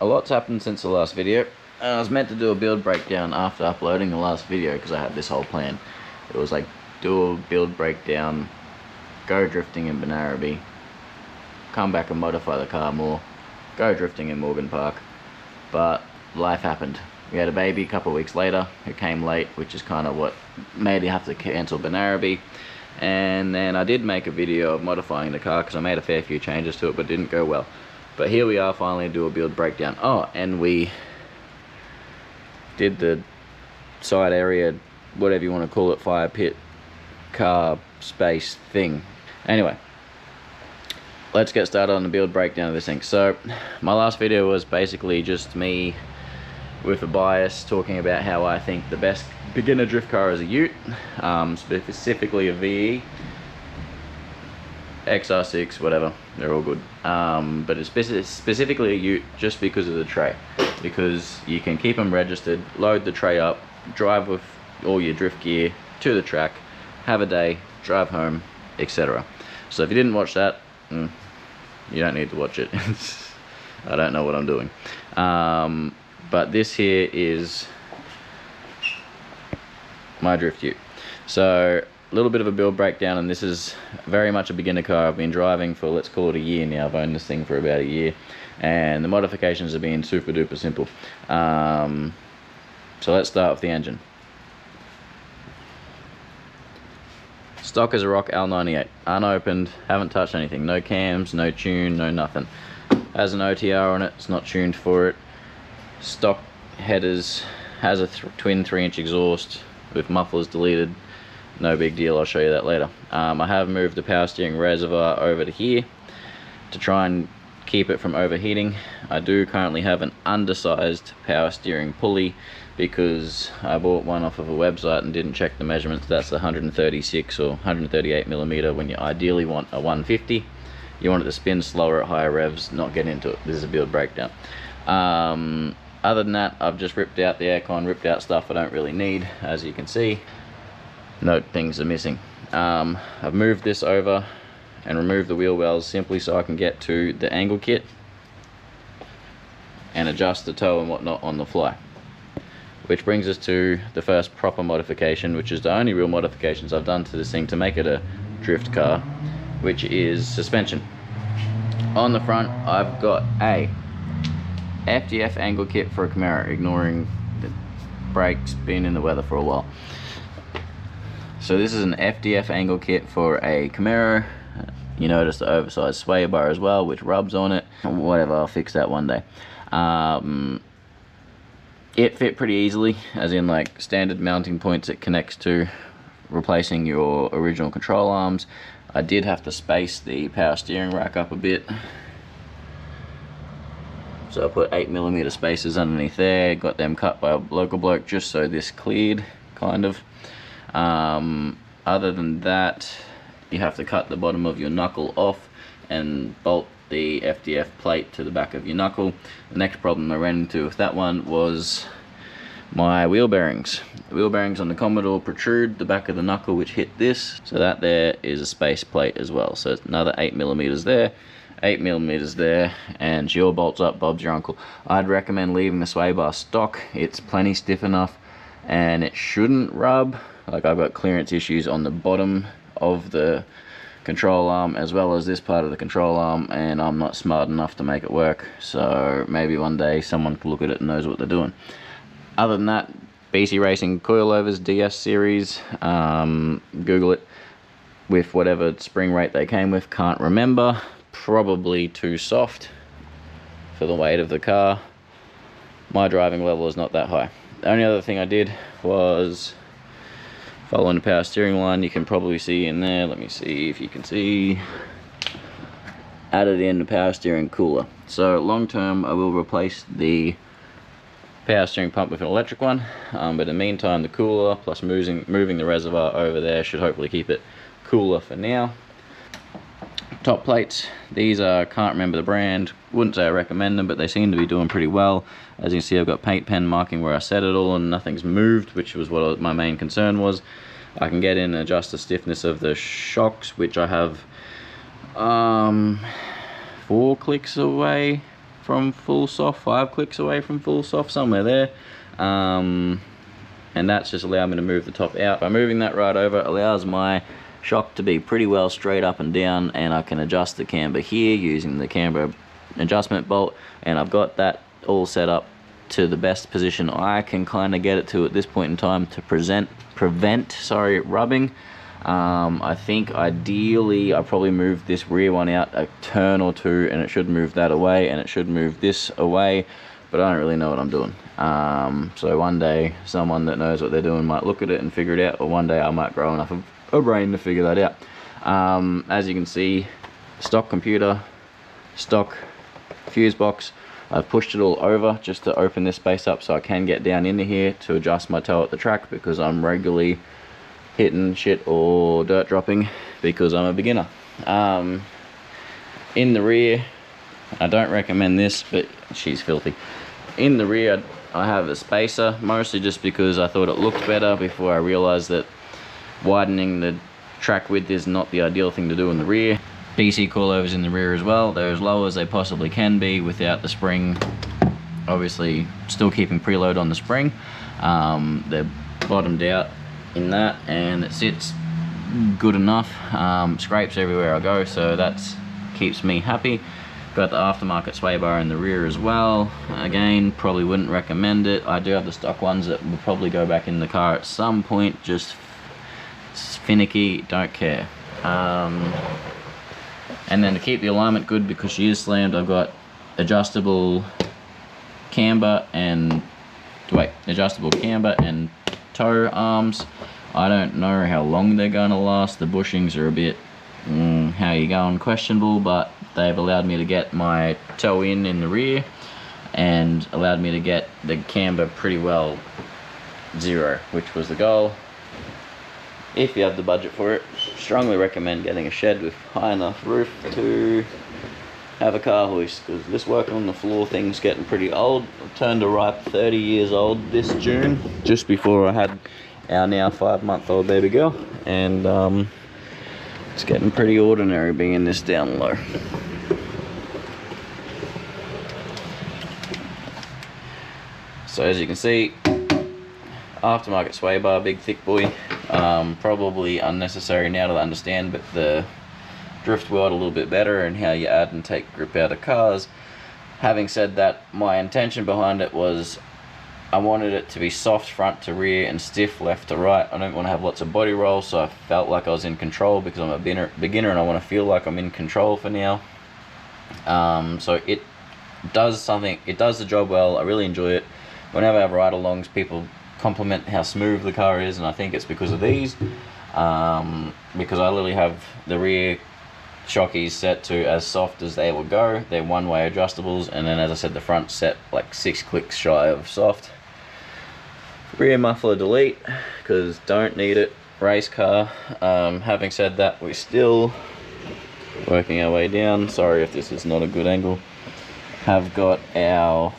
a lot's happened since the last video. I was meant to do a build breakdown after uploading the last video because I had this whole plan. It was like, do a build breakdown, go drifting in Banaraby, come back and modify the car more, go drifting in Morgan Park. But life happened. We had a baby a couple of weeks later who came late, which is kind of what made me have to cancel Banaraby. And then I did make a video of modifying the car because I made a fair few changes to it, but it didn't go well. But here we are, finally do a build breakdown. Oh, and we did the side area, whatever you want to call it, fire pit, car space thing. Anyway, let's get started on the build breakdown of this thing. So my last video was basically just me with a bias talking about how I think the best beginner drift car is a Ute, specifically a VE, XR6, whatever, they're all good. But it's specifically a Ute just because of the tray, because you can keep them registered, load the tray up, drive with all your drift gear to the track, have a day, drive home, etc. So if you didn't watch that, you don't need to watch it. I don't know what I'm doing. But this here is my drift Ute. So a little bit of a build breakdown, and this is very much a beginner car. I've been driving for, let's call it, a year now. I've owned this thing for about a year, and the modifications have been super duper simple. So let's start with the engine. Stock as a rock L98, unopened, haven't touched anything, no cams, no tune, no nothing. Has an OTR on it, it's not tuned for it. Stock headers, has a twin 3-inch exhaust with mufflers deleted, no big deal, I'll show you that later. I have moved the power steering reservoir over to here to try and keep it from overheating. I do currently have an undersized power steering pulley because I bought one off of a website and didn't check the measurements. That's 136 or 138 millimeter when you ideally want a 150. You want it to spin slower at higher revs, not get into it. This is a build breakdown. Other than that, I've just ripped out the aircon, ripped out stuff I don't really need, as you can see. Note things are missing. I've moved this over and removed the wheel wells simply so I can get to the angle kit and adjust the toe and whatnot on the fly. Which brings us to the first proper modification, which is the only real modifications I've done to this thing to make it a drift car, which is suspension. On the front, I've got a FDF angle kit for a Camaro, ignoring the brakes being in the weather for a while. So this is an FDF angle kit for a Camaro. You notice the oversized sway bar as well, which rubs on it. Whatever, I'll fix that one day. It fit pretty easily, as in like standard mounting points it connects to, replacing your original control arms. I did have to space the power steering rack up a bit. So I put 8mm spacers underneath there, got them cut by a local bloke just so this cleared, kind of. Other than that, you have to cut the bottom of your knuckle off and bolt the FDF plate to the back of your knuckle. The next problem I ran into with that one was my wheel bearings. The wheel bearings on the Commodore protrude the back of the knuckle, which hit this, so that there is a space plate as well. So it's another 8mm there, 8mm there, and your bolts up, Bob's your uncle. I'd recommend leaving the sway bar stock. It's plenty stiff enough and it shouldn't rub. Like, I've got clearance issues on the bottom of the control arm as well as this part of the control arm, and I'm not smart enough to make it work. So maybe one day someone can look at it and knows what they're doing. Other than that, BC Racing coilovers, DS series, Google it, with whatever spring rate they came with, can't remember. Probably too soft for the weight of the car. My driving level is not that high. The only other thing I did was following the power steering line. You can probably see in there, let me see if you can see, added in the power steering cooler. So long term I will replace the power steering pump with an electric one, but in the meantime the cooler plus moving the reservoir over there should hopefully keep it cooler for now. Top plates, these are, can't remember the brand, wouldn't say I recommend them, but they seem to be doing pretty well. As you can see, I've got paint pen marking where I set it all and nothing's moved, which was what my main concern was. I can get in and adjust the stiffness of the shocks, which I have 4 clicks away from full soft, 5 clicks away from full soft, somewhere there. And that's just allowed me to move the top out. By moving that right over, it allows my shock to be pretty well straight up and down, and I can adjust the camber here using the camber adjustment bolt, and I've got that all set up to the best position I can kind of get it to at this point in time to prevent rubbing. I think ideally I probably moved this rear one out a turn or two, and it should move that away, and it should move this away, but I don't really know what I'm doing. So one day someone that knows what they're doing might look at it and figure it out, or one day I might grow enough of a brain to figure that out. As you can see, stock computer, stock fuse box. I've pushed it all over just to open this space up so I can get down into here to adjust my toe at the track, because I'm regularly hitting shit or dirt dropping because I'm a beginner. In the rear, I don't recommend this, but she's filthy. In the rear I have a spacer, mostly just because I thought it looked better before I realized that widening the track width is not the ideal thing to do in the rear. BC coilovers in the rear as well. They're as low as they possibly can be without the spring, obviously still keeping preload on the spring. They're bottomed out in that, and it sits good enough. Scrapes everywhere I go, so that keeps me happy. Got the aftermarket sway bar in the rear as well. Again, probably wouldn't recommend it. I do have the stock ones that will probably go back in the car at some point, just finicky, don't care. And then to keep the alignment good, because she is slammed, I've got adjustable camber and toe arms. I don't know how long they're going to last. The bushings are a bit how you going questionable, but they've allowed me to get my toe in the rear and allowed me to get the camber pretty well zero, which was the goal. If you have the budget for it, strongly recommend getting a shed with high enough roof to have a car hoist, because this working on the floor thing's getting pretty old. I've turned a ripe 30 years old this June, just before I had our now 5-month-old baby girl, and it's getting pretty ordinary being this down low. So as you can see, aftermarket sway bar, big thick boy. Probably unnecessary now to understand, but the drift world a little bit better and how you add and take grip out of cars. Having said that, my intention behind it was I wanted it to be soft front to rear and stiff left to right. I don't want to have lots of body roll, so I felt like I was in control, because I'm a beginner and I want to feel like I'm in control for now. So it does the job well. I really enjoy it. Whenever I have ride-alongs, people compliment how smooth the car is, and I think it's because of these, because I literally have the rear shockies set to as soft as they will go. They're one-way adjustables, and then as I said, the front set like 6 clicks shy of soft. Rear muffler delete, because don't need it, race car. Having said that, we're still working our way down. Sorry if this is not a good angle. Have got our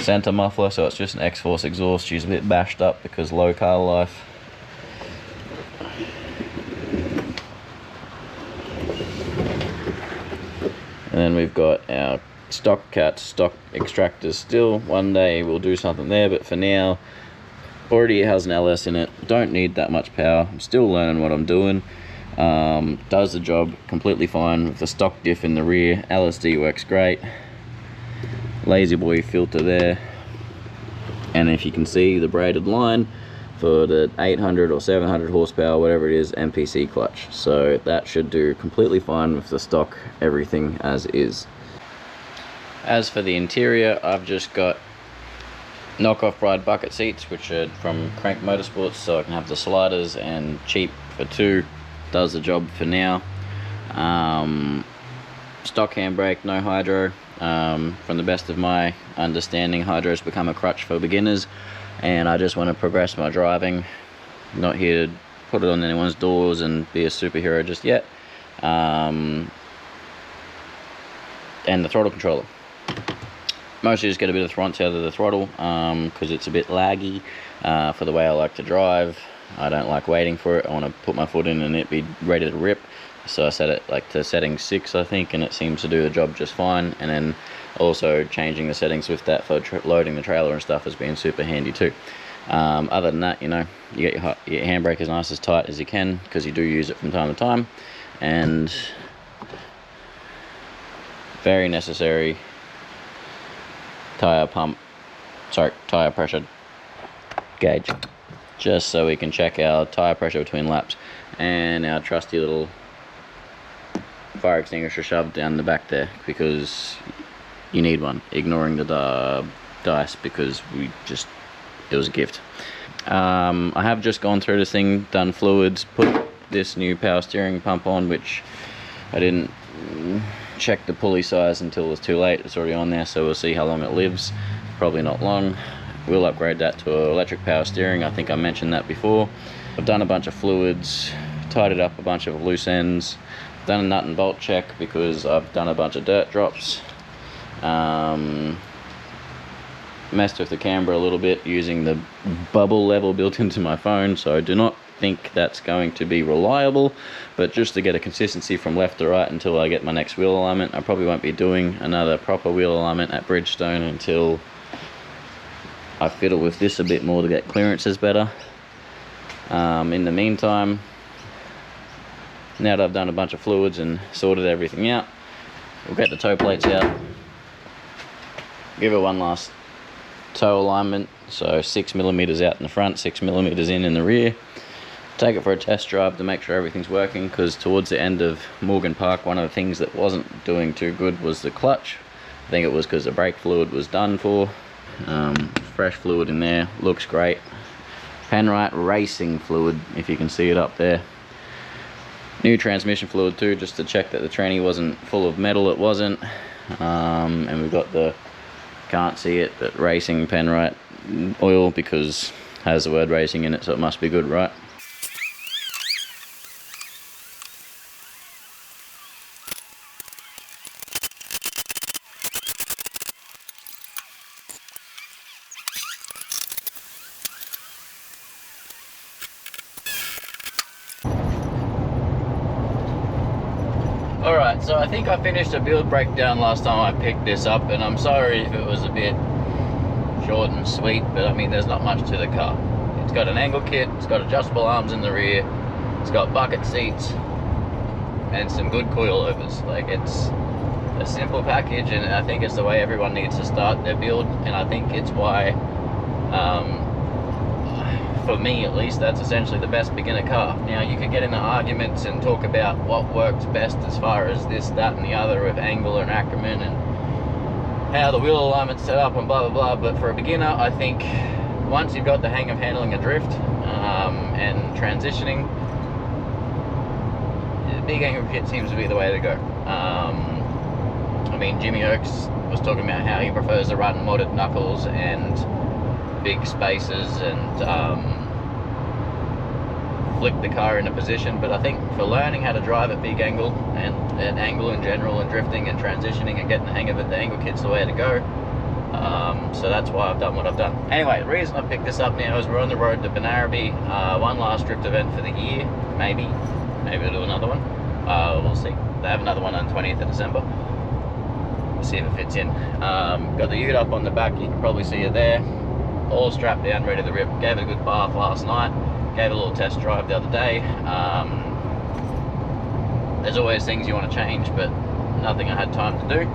center muffler, so it's just an X-Force exhaust. She's a bit bashed up because low car life. And then we've got our stock extractors still. One day we'll do something there, but for now, already has an LS in it. Don't need that much power. I'm still learning what I'm doing. Does the job completely fine with the stock diff in the rear. LSD works great. Lazy boy filter there, and if you can see the braided line for the 800 or 700 horsepower, whatever it is, MPC clutch. So that should do completely fine with the stock, everything as is. As for the interior, I've just got knockoff Bride bucket seats, which are from Crank Motorsports, so I can have the sliders, and cheap for 2 does the job for now. Stock handbrake, no hydro. From the best of my understanding, hydro's become a crutch for beginners, and I just want to progress my driving. Not here to put it on anyone's doors and be a superhero just yet. And the throttle controller. Mostly just get a bit of thronts out of the throttle, because it's a bit laggy for the way I like to drive. I don't like waiting for it. I want to put my foot in and it be ready to rip. So I set it like to setting 6, I think, and it seems to do the job just fine. And then Also, changing the settings with that for loading the trailer and stuff has been super handy too. Other than that, you know, you get your handbrake as nice as tight as you can, because you do use it from time to time. And very necessary tire pressure gauge, just so we can check our tire pressure between laps, and our trusty little fire extinguisher shoved down the back there, because you need one, ignoring the dice, because it was a gift. I have just gone through this thing, done fluids, put this new power steering pump on, which I didn't check the pulley size until it was too late. It's already on there, so we'll see how long it lives. Probably not long. We'll upgrade that to electric power steering. I think I mentioned that before. I've done a bunch of fluids, tidied up a bunch of loose ends, done a nut and bolt check because I've done a bunch of dirt drops. Messed with the camber a little bit using the bubble level built into my phone, so I do not think that's going to be reliable, but just to get a consistency from left to right until I get my next wheel alignment. I probably won't be doing another proper wheel alignment at Bridgestone until I fiddle with this a bit more to get clearances better. In the meantime, now that I've done a bunch of fluids and sorted everything out, we'll get the toe plates out, give it one last toe alignment, so 6mm out in the front, 6mm in the rear. Take it for a test drive to make sure everything's working, because towards the end of Morgan Park, one of the things that wasn't doing too good was the clutch. I think it was because the brake fluid was done for. Fresh fluid in there, looks great. Penrite racing fluid, if you can see it up there. New transmission fluid too, just to check that the tranny wasn't full of metal. It wasn't. And we've got the, can't see it, but racing Penrite oil, because it has the word racing in it, so it must be good, right? Alright, so I think I finished a build breakdown last time I picked this up, and I'm sorry if it was a bit short and sweet, but I mean, there's not much to the car. It's got an angle kit, it's got adjustable arms in the rear, it's got bucket seats, and some good coilovers. Like, it's a simple package, and I think it's the way everyone needs to start their build, and I think it's why, for me at least, that's essentially the best beginner car. Now, you could get into arguments and talk about what works best as far as this, that, and the other with Angle and Ackerman, and how the wheel alignment's set up and blah blah blah, but for a beginner, I think once you've got the hang of handling a drift and transitioning, the big angle kit seems to be the way to go. I mean, Jimmy Oakes was talking about how he prefers to run modded knuckles and big spaces and flick the car into position, but I think for learning how to drive at big angle and angle in general and drifting and transitioning and getting the hang of it, the angle kit's the way to go. So that's why I've done what I've done. Anyway, the reason I picked this up now is we're on the road to Banaraby, one last drift event for the year, maybe we'll do another one, we'll see. They have another one on 20th of December. We'll see if it fits in. Got the ute up on the back, you can probably see it there, all strapped down, ready to rip. Gave it a good bath last night, gave it a little test drive the other day. There's always things you want to change, but nothing I had time to do.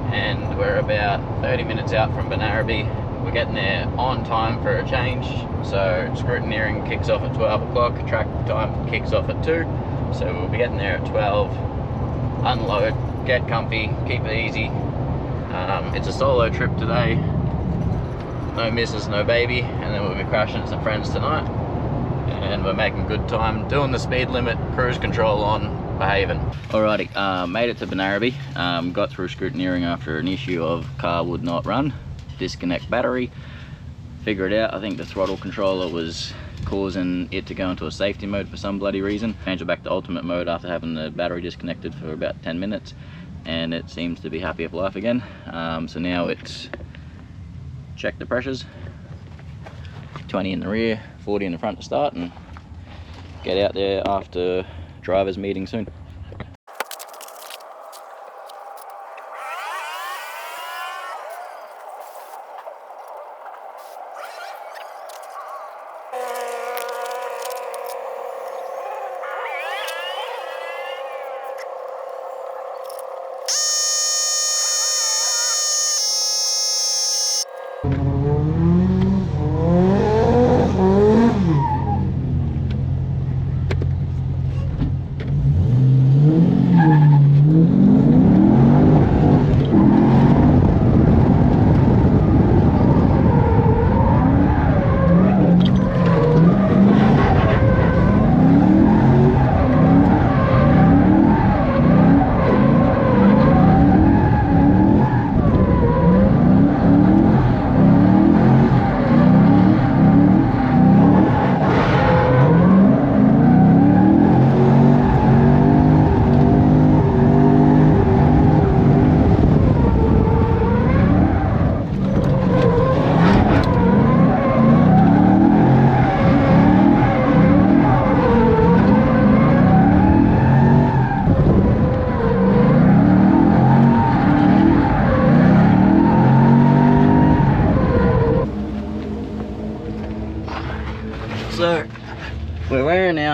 And we're about 30 minutes out from Banaraby. We're getting there on time for a change, so scrutineering kicks off at 12 o'clock, track time kicks off at 2, so we'll be getting there at 12, unload, get comfy, keep it easy. It's a solo trip today, no missus, no baby, and then we'll be crashing at some friends tonight, and we're making good time, doing the speed limit, cruise control on, behaving. Alrighty, made it to Banaraby. Got through scrutineering after an issue of car would not run, disconnect battery, figure it out. I think the throttle controller was causing it to go into a safety mode for some bloody reason. Changed it back to ultimate mode after having the battery disconnected for about 10 minutes, and it seems to be happy of life again. So now it's check the pressures, 20 in the rear, 40 in the front to start, and get out there after drivers meeting soon.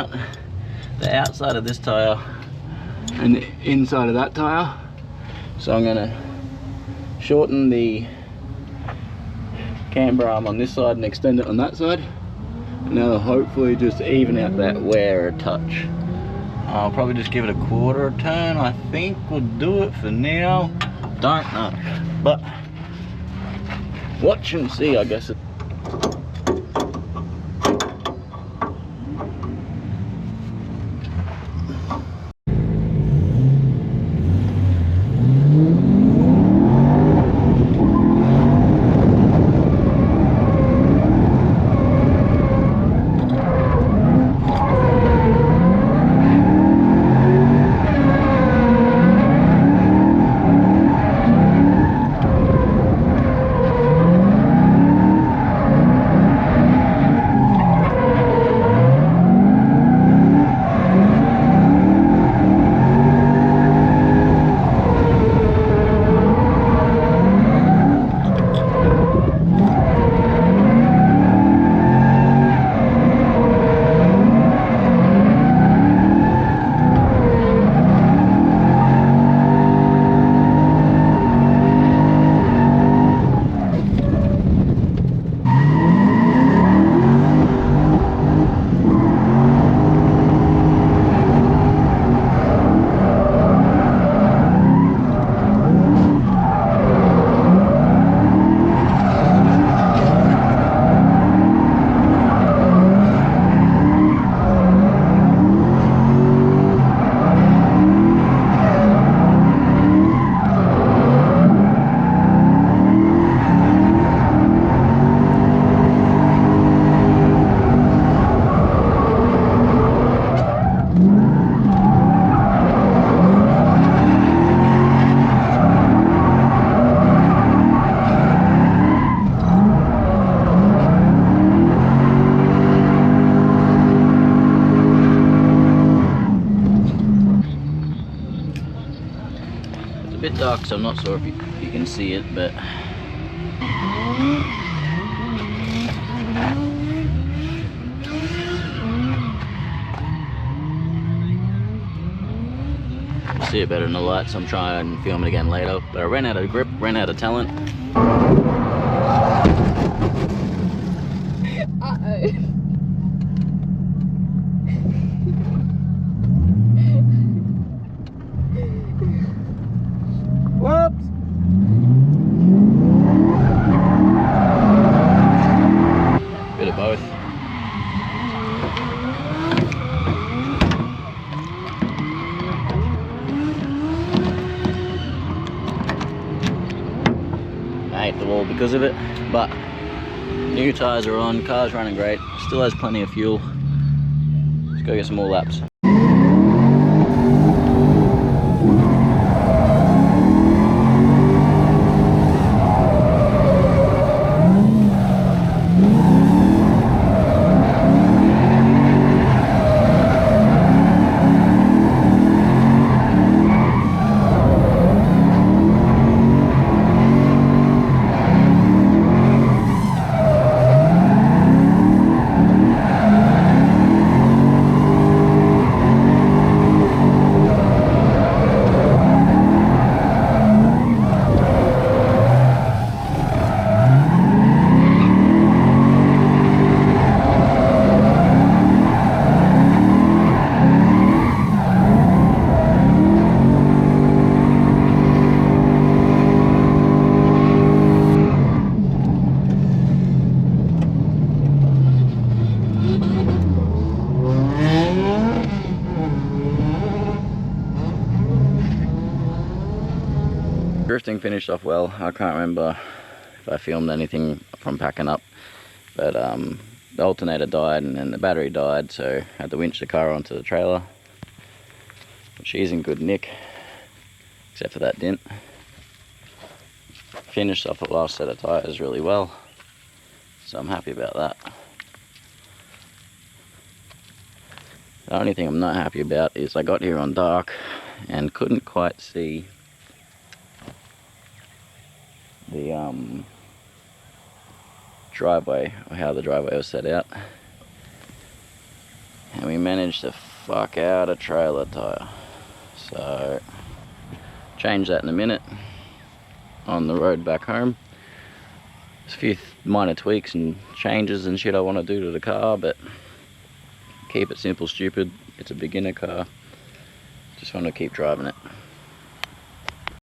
out the outside of this tyre and the inside of that tyre. So I'm going to shorten the camber arm on this side and extend it on that side. And that'll hopefully just even out that wear a touch. I'll probably just give it a quarter turn, I think will do it for now. Don't know, but watch and see, I guess. Bit dark, so I'm not sure if you can see it, but you'll see it better in the light, so I'm trying to film it again later. But I ran out of grip, ran out of talent. Whoops! Bit of both. I hate the wall because of it, but new tyres are on, car's running great, still has plenty of fuel. Let's go get some more laps. Drifting finished off well. I can't remember if I filmed anything from packing up, but the alternator died and then the battery died, so I had to winch the car onto the trailer. She's in good nick, except for that dent. Finished off the last set of tyres really well, so I'm happy about that. The only thing I'm not happy about is I got here on dark and couldn't quite see the driveway, or how the driveway was set out. and we managed to fuck out a trailer tyre. So change that in a minute on the road back home. There's a few minor tweaks and changes and shit I want to do to the car, but keep it simple, stupid. It's a beginner car. Just want to keep driving it.